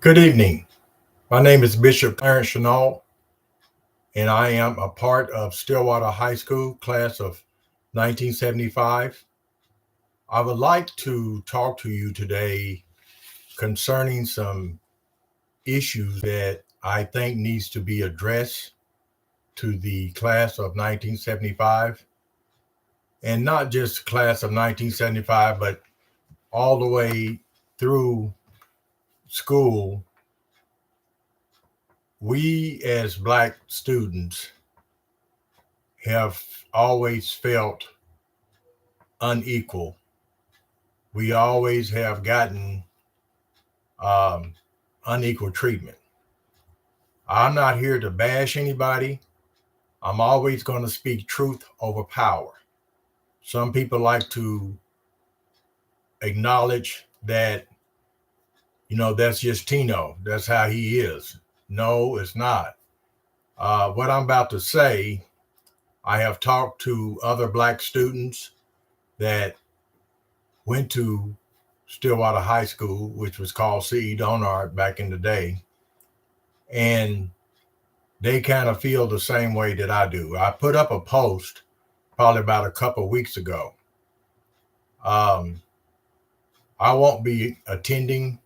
Good evening. My name is Bishop Clarence Shinault, and I am a part of Stillwater High School, class of 1975. I would like to talk to you today concerning some issues that I think needs to be addressed to the class of 1975, and not just class of 1975, but all the way through school. We as Black students have always felt unequal. We always have gotten um, unequal treatment. I'm not here to bash anybody. I'm always going to speak truth over power. Some people like to acknowledge that, that's just Tino. That's how he is. No, it's not. What I'm about to say, I have talked to other Black students that went to Stillwater High School, which was called C.E. Donard back in the day. And they kind of feel the same way that I do. I put up a post probably about a couple of weeks ago. Um, I won't be attending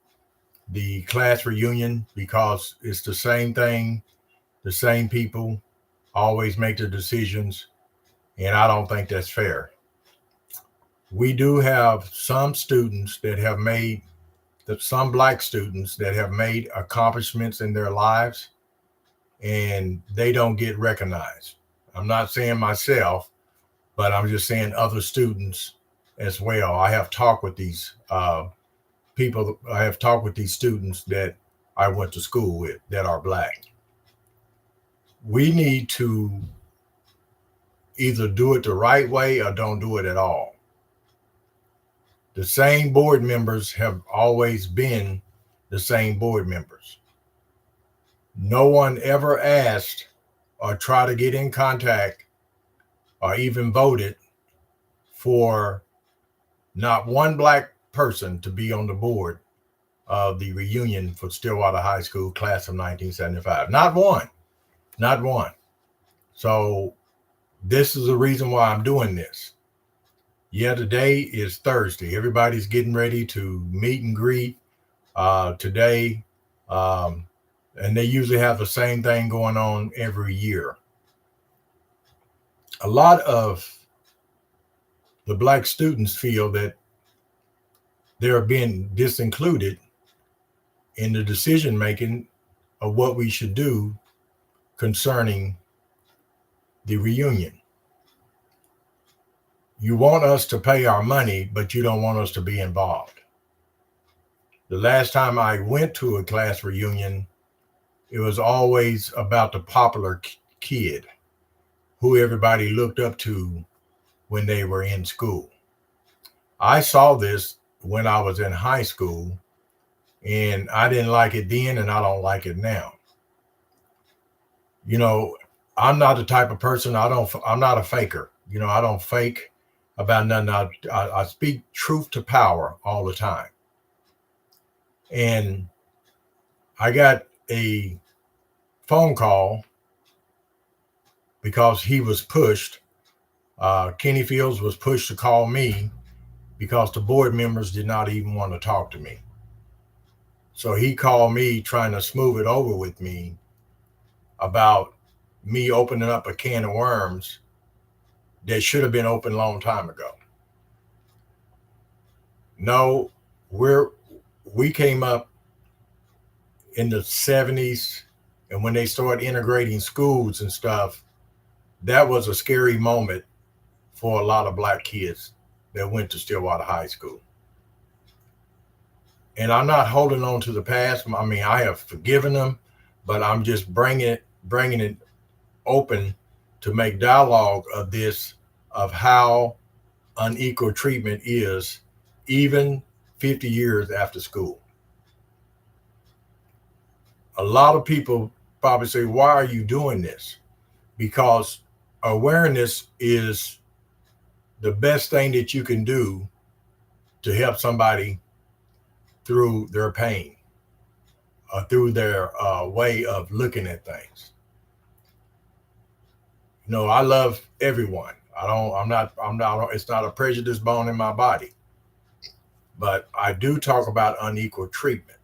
the class reunion because it's the same thing, the same people always make the decisions, and I don't think that's fair. We do have some students that have made, some Black students that have made accomplishments in their lives, and they don't get recognized. I'm not saying myself, but I'm just saying other students as well. I have talked with these people. I have talked with these students that I went to school with that are Black. We need to either do it the right way or don't do it at all. The same board members have always been the same board members. No one ever asked or tried to get in contact or even voted for not one Black person to be on the board of the reunion for Stillwater High School class of 1975. Not one, not one. So this is the reason why I'm doing this. Yeah, today is Thursday. Everybody's getting ready to meet and greet today. Um, and they usually have the same thing going on every year. A lot of the Black students feel that they're being disincluded in the decision making of what we should do concerning the reunion. You want us to pay our money, but you don't want us to be involved. The last time I went to a class reunion, it was always about the popular kid who everybody looked up to when they were in school. I saw this when I was in high school, and I didn't like it then, and I don't like it now. You know, I'm not the type of person, I'm not a faker. I don't fake about nothing. I speak truth to power all the time. And I got a phone call because he was pushed. Kenny Fields was pushed to call me because the board members did not even want to talk to me. So he called me trying to smooth it over with me about me opening up a can of worms that should have been opened a long time ago. No, we came up in the 70s, and when they started integrating schools and stuff, that was a scary moment for a lot of Black kids that went to Stillwater High School. And I'm not holding on to the past. I mean, I have forgiven them, but I'm just bringing it open to make dialogue of this, of how unequal treatment is, even 50 years after school. A lot of people probably say, why are you doing this? Because awareness is the best thing that you can do to help somebody through their pain. through their way of looking at things. You know, I love everyone. I'm not, it's not a prejudice bone in my body. But I do talk about unequal treatment.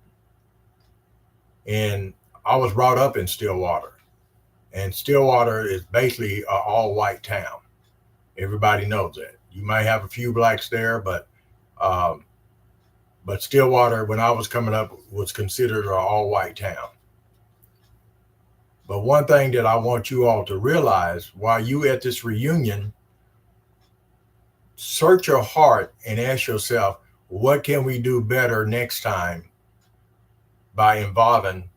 And I was brought up in Stillwater. And Stillwater is basically an all-white town. Everybody knows that. You might have a few blacks there, but Stillwater, when I was coming up, was considered an all-white town. But one thing that I want you all to realize while you at this reunion, search your heart and ask yourself, what can we do better next time by involving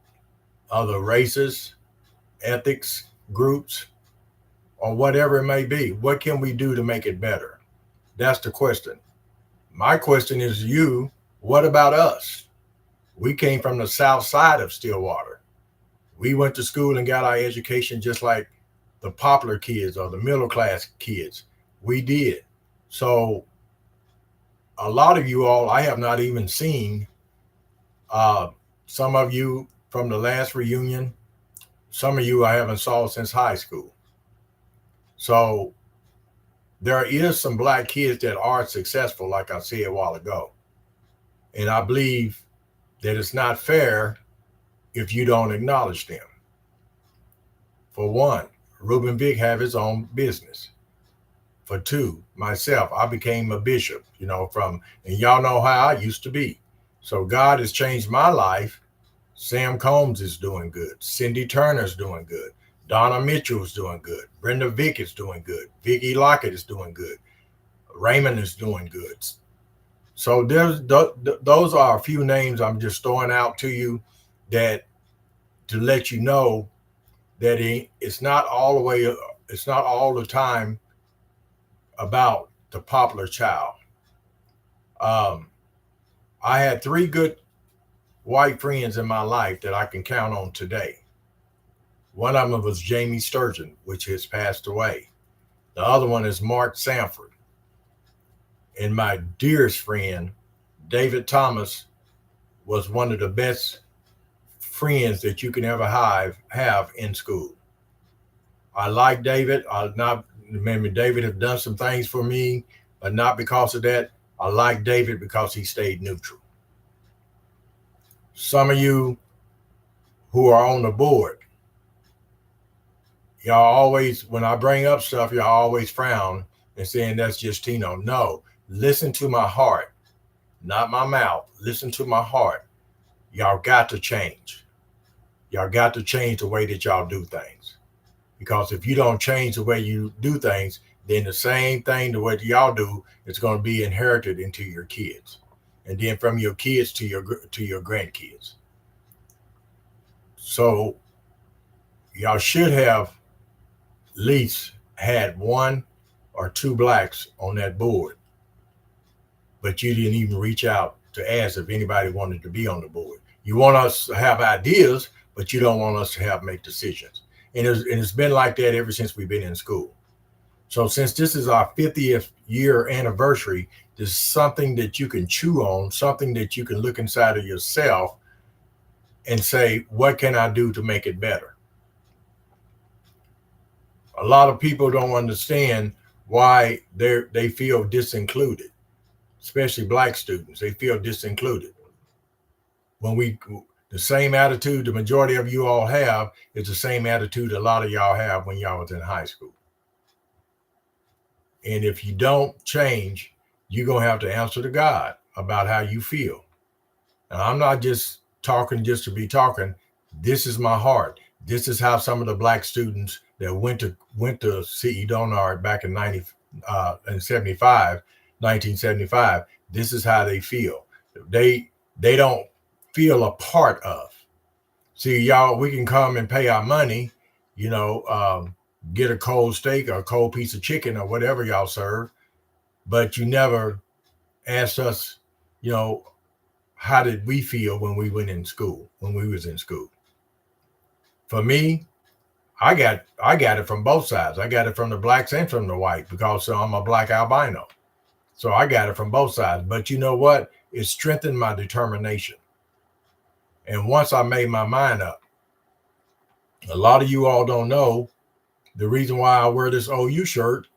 other races, ethics, groups, or whatever it may be? What can we do to make it better? That's the question. My question is to you, what about us? We came from the south side of Stillwater. We went to school and got our education just like the popular kids or the middle class kids. We did. So a lot of you all, I have not even seen. Some of you from the last reunion, some of you I haven't saw since high school. So there is some black kids that are successful, like I said a while ago. And I believe that it's not fair if you don't acknowledge them. For one, Reuben Vick have his own business. For two, myself, I became a bishop, you know, and y'all know how I used to be. So God has changed my life. Sam Combs is doing good. Cindy Turner's doing good. Donna Mitchell is doing good. Brenda Vick is doing good. Vicki Lockett is doing good. Raymond is doing good. So those are a few names I'm just throwing out to you that to let you know that it's not all the time about the popular child. I had 3 good white friends in my life that I can count on today. One of them was Jamie Sturgeon, which has passed away. The other one is Mark Sanford. And my dearest friend, David Thomas, was one of the best friends that you can ever have in school. I like David. David have done some things for me, but not because of that. I like David because he stayed neutral. Some of you who are on the board, y'all always, when I bring up stuff, y'all always frown and saying that's just Tino. No, listen to my heart, not my mouth. Listen to my heart. Y'all got to change. Y'all got to change the way that y'all do things. Because if you don't change the way you do things, then the same thing, the way y'all do, is going to be inherited into your kids. And then from your kids to your grandkids. So y'all should have at least had 1 or 2 blacks on that board. But you didn't even reach out to ask if anybody wanted to be on the board. You want us to have ideas, but you don't want us to make decisions. And it's been like that ever since we've been in school. So since this is our 50th year anniversary, this is something that you can chew on, something that you can look inside of yourself and say, what can I do to make it better? A lot of people don't understand why they feel disincluded, especially black students. They feel disincluded. The same attitude the majority of you all have is the same attitude a lot of y'all have when y'all was in high school. And if you don't change, you're going to have to answer to God about how you feel. And I'm not just talking just to be talking. This is my heart. This is how some of the black students that went to CE Donard back in 1975, this is how they feel. They don't feel a part of. See, y'all, we can come and pay our money, get a cold steak or a cold piece of chicken or whatever y'all serve, but you never asked us, how did we feel when we was in school? For me, I got it from both sides. I got it from the blacks and from the white because I'm a black albino. So I got it from both sides. But you know what? It strengthened my determination. And once I made my mind up, a lot of you all don't know the reason why I wear this OU shirt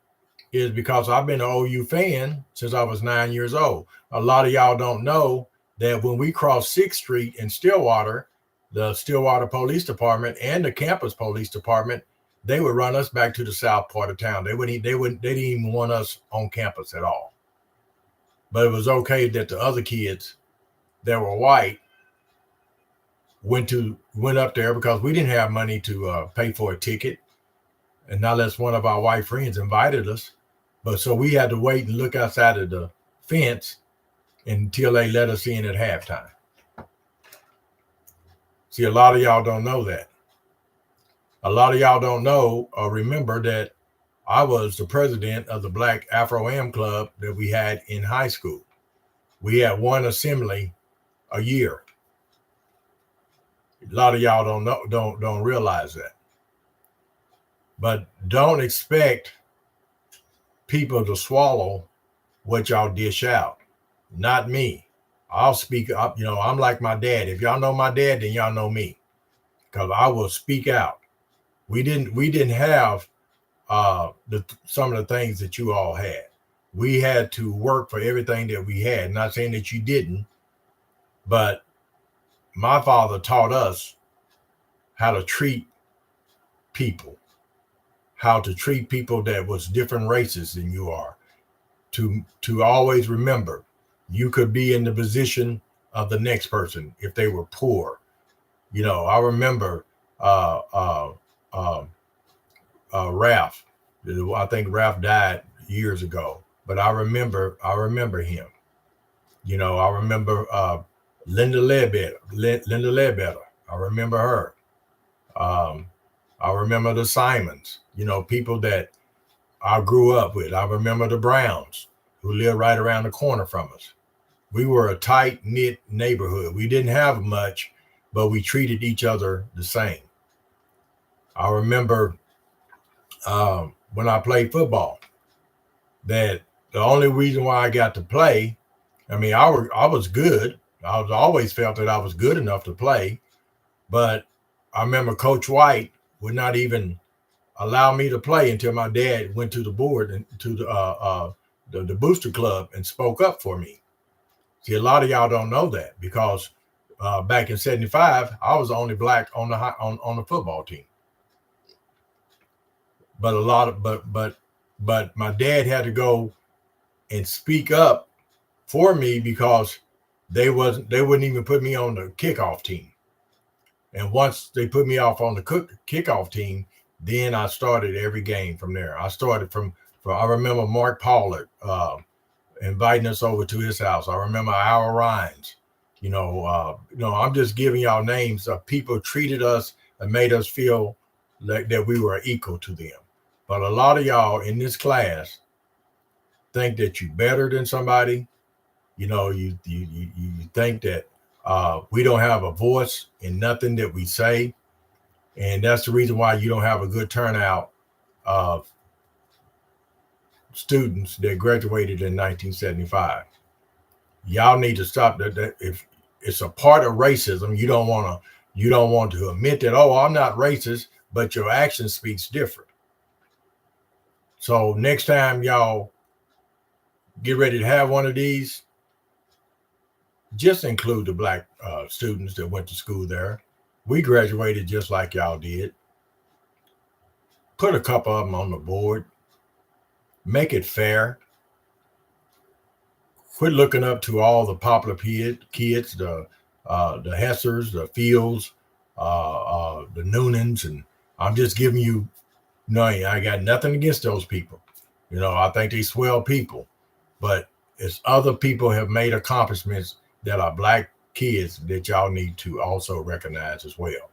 is because I've been an OU fan since I was 9 years old. A lot of y'all don't know that when we crossed 6th Street in Stillwater, the Stillwater Police Department and the campus police department, they would run us back to the south part of town. They didn't even want us on campus at all. But it was okay that the other kids that were white went up there because we didn't have money to pay for a ticket, and not unless one of our white friends invited us. But so we had to wait and look outside of the fence until they let us in at halftime. See, a lot of y'all don't know that. A lot of y'all don't know or remember that I was the president of the Black Afro-Am Club that we had in high school. We had one assembly a year. A lot of y'all don't realize that. But don't expect people to swallow what y'all dish out. Not me. I'll speak up. I'm like my dad. If y'all know my dad, then y'all know me, because I will speak out. We didn't have some of the things that you all had. We had to work for everything that we had. Not saying that you didn't, but my father taught us how to treat people, how to treat people that was different races than you are, to always remember you could be in the position of the next person if they were poor. I remember Ralph. I think Ralph died years ago, but I remember him. I remember Linda Ledbetter. I remember her. I remember the Simons, people that I grew up with. I remember the Browns, who lived right around the corner from us. We were a tight-knit neighborhood. We didn't have much, but we treated each other the same. I remember when I played football, that the only reason why I got to play, I was good. I was always felt that I was good enough to play, but I remember Coach White would not even allow me to play until my dad went to the board and to the booster club and spoke up for me. See, a lot of y'all don't know that because back in '75, I was the only black on the football team. But but my dad had to go and speak up for me because they wouldn't even put me on the kickoff team. And once they put me off on the kickoff team, then I started every game from there. I started from I remember Mark Pollard inviting us over to his house. I remember Al Rhines. I'm just giving y'all names of people treated us and made us feel like that we were equal to them. But a lot of y'all in this class think that you're better than somebody. You think that we don't have a voice in nothing that we say. And that's the reason why you don't have a good turnout of students that graduated in 1975. Y'all need to stop that. If it's a part of racism, you don't want to admit that, oh, I'm not racist, but your action speaks different. So next time y'all get ready to have one of these, just include the black students that went to school there. We graduated just like y'all did. Put a couple of them on the board. Make it fair. Quit looking up to all the popular kids, the Hessers, the Fields, the Noonans, and I'm just giving you. No, I got nothing against those people. I think they swell people, but it's other people have made accomplishments that are black kids that y'all need to also recognize as well.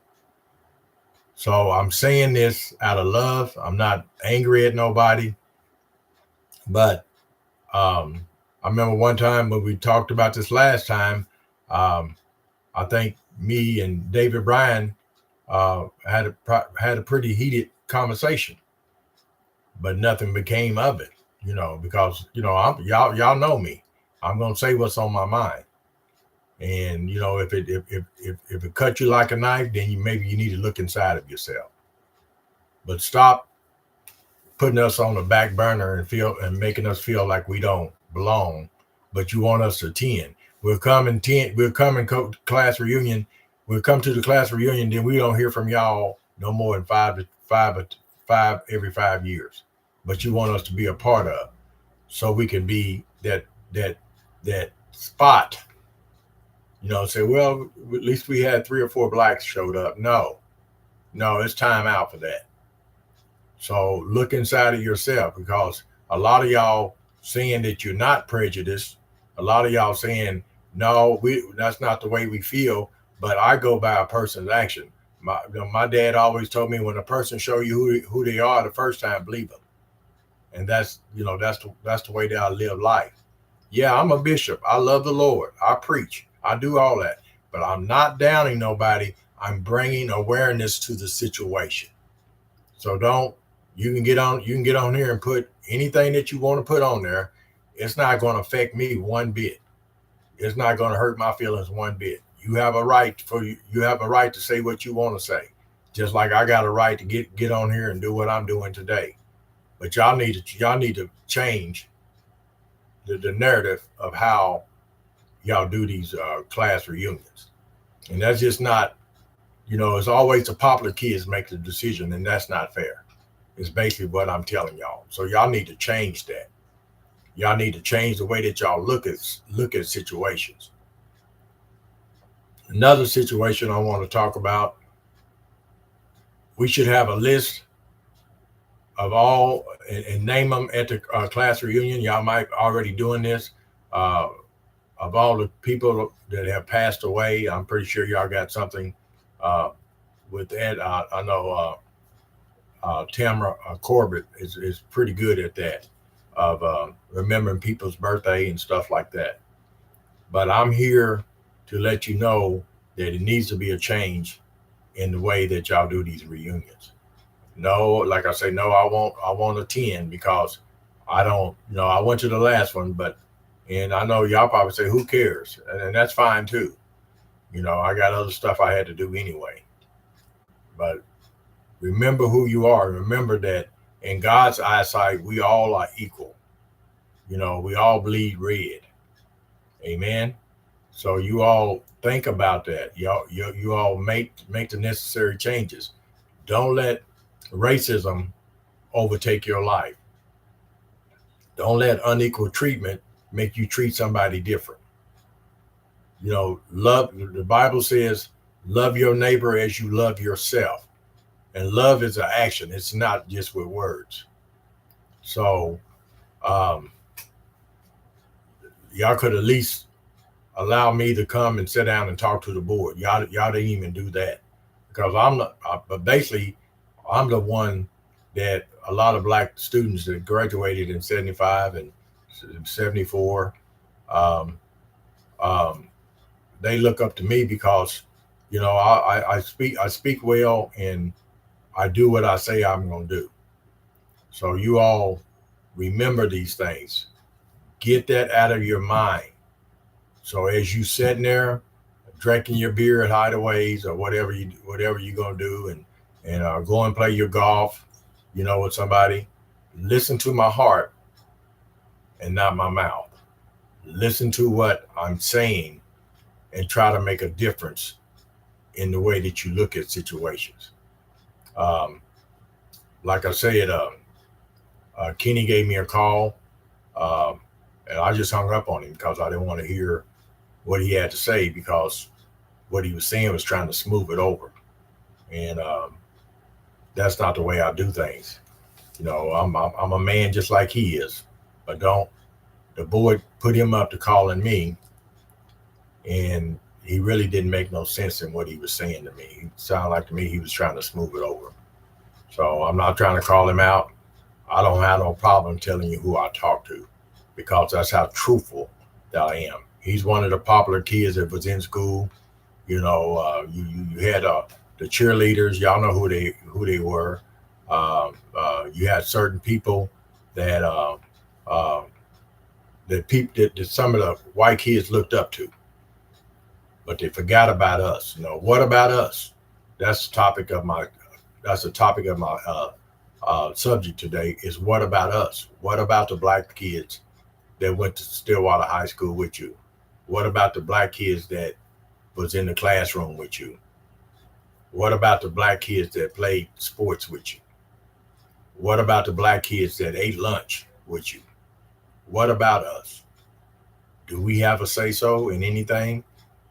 So I'm saying this out of love. I'm not angry at nobody, but I remember one time when we talked about this last time, I think me and David Bryan had a pretty heated conversation, but nothing became of it, because y'all know me. I'm gonna say what's on my mind. And you know, if it cut you like a knife, then maybe you need to look inside of yourself. But stop putting us on the back burner and making us feel like we don't belong, but you want us to attend. We'll come and class reunion. We'll come to the class reunion, then we don't hear from y'all no more than five every 5 years. But you want us to be a part of, so we can be that that spot. You know, say, well, at least we had 3 or 4 blacks showed up. No, it's time out for that. So look inside of yourself, because a lot of y'all saying that you're not prejudiced, a lot of y'all saying, no, that's not the way we feel. But I go by a person's action. My dad always told me, when a person show you who they are the first time, believe them. And that's the way that I live life. Yeah, I'm a bishop. I love the Lord. I preach. I do all that. But I'm not downing nobody. I'm bringing awareness to the situation. So you can get on here and put anything that you want to put on there. It's not going to affect me one bit. It's not going to hurt my feelings one bit. You have a right to say what you want to say. Just like I got a right to get on here and do what I'm doing today. But y'all need to change the narrative of how y'all do these class reunions. And that's just not, it's always the popular kids make the decision, and that's not fair. It's basically what I'm telling y'all. So y'all need to change that. Y'all need to change the way that y'all look at situations. Another situation I want to talk about, we should have a list of all, and name them at the class reunion. Y'all might already doing this, of all the people that have passed away. I'm pretty sure y'all got something with that. I know Tamara Corbett is pretty good at that, of remembering people's birthday and stuff like that. But I'm here to let you know that it needs to be a change in the way that y'all do these reunions. No, like I say, no, I won't attend, because I don't, I went to the last one, and I know y'all probably say, who cares? And that's fine too. I got other stuff I had to do anyway. But remember who you are. Remember that in God's eyesight, we all are equal. We all bleed red. Amen. So you all think about that. You all make the necessary changes. Don't let racism overtake your life. Don't let unequal treatment make you treat somebody different. Love, the Bible says, love your neighbor as you love yourself. And love is an action. It's not just with words. So y'all could at least allow me to come and sit down and talk to the board. Y'all didn't even do that, because but basically I'm the one that a lot of black students that graduated in 75 and 74, they look up to me, because I speak well, and I do what I say I'm going to do. So you all remember these things. Get that out of your mind. So as you sitting there drinking your beer at Hideaways or whatever you're going to do, and go and play your golf, with somebody, listen to my heart and not my mouth. Listen to what I'm saying and try to make a difference in the way that you look at situations. Like I said, Kenny gave me a call, and I just hung up on him because I didn't want to hear what he had to say, because what he was saying was trying to smooth it over. And that's not the way I do things. I'm a man just like he is. But the board put him up to calling me, and he really didn't make no sense in what he was saying to me. It sounded like to me he was trying to smooth it over. So I'm not trying to call him out. I don't have no problem telling you who I talk to, because that's how truthful that I am. He's one of the popular kids that was in school. You had the cheerleaders. Y'all know who they were. You had certain people that that some of the white kids looked up to. but they forgot about us. What about us? That's the topic of my subject today is what about us? What about the black kids that went to Stillwater High School with you? What about the black kids that was in the classroom with you? What about the black kids that played sports with you? What about the black kids that ate lunch with you? What about us? Do we have a say so in anything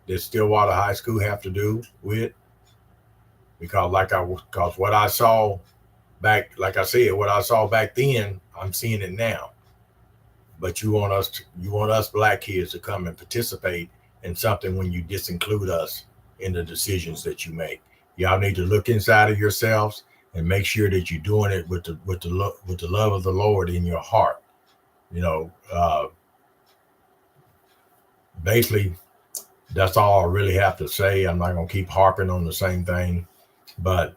that Stillwater High School have to do with? Because what I saw back, like I said, what I saw back then, I'm seeing it now. But you want us black kids to come and participate in something when you disinclude us in the decisions that you make. Y'all need to look inside of yourselves and make sure that you're doing it with the love of the Lord in your heart. Basically, that's all I really have to say. I'm not gonna keep harping on the same thing, but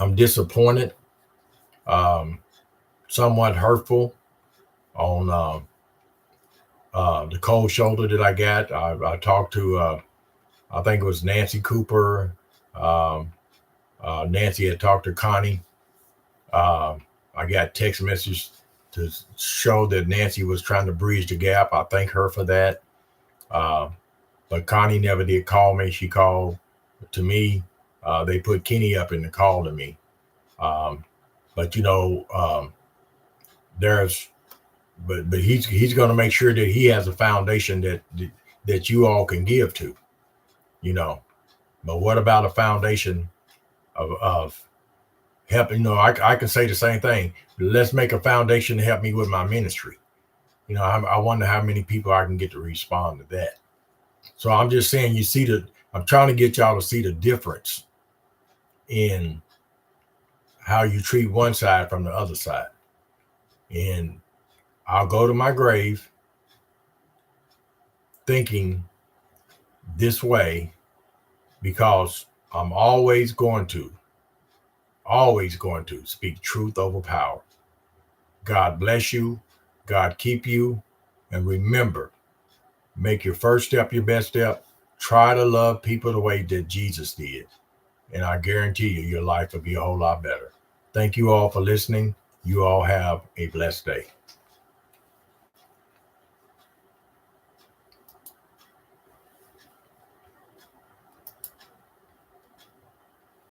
I'm disappointed, somewhat hurtful on the cold shoulder that I got. I talked to, I think it was Nancy Cooper. Nancy had talked to Connie. I got text message to show that Nancy was trying to bridge the gap. I thank her for that. But Connie never did call me. She called to me. They put Kenny up in the call to me. But he's going to make sure that he has a foundation that you all can give to, But what about a foundation of helping? I can say the same thing. Let's make a foundation to help me with my ministry. I wonder how many people I can get to respond to that. So I'm just saying, I'm trying to get y'all to see the difference in how you treat one side from the other side. And I'll go to my grave thinking this way because I'm always going to speak truth over power. God bless you. God keep you. And remember, make your first step your best step. Try to love people the way that Jesus did. And I guarantee you, your life will be a whole lot better. Thank you all for listening. You all have a blessed day.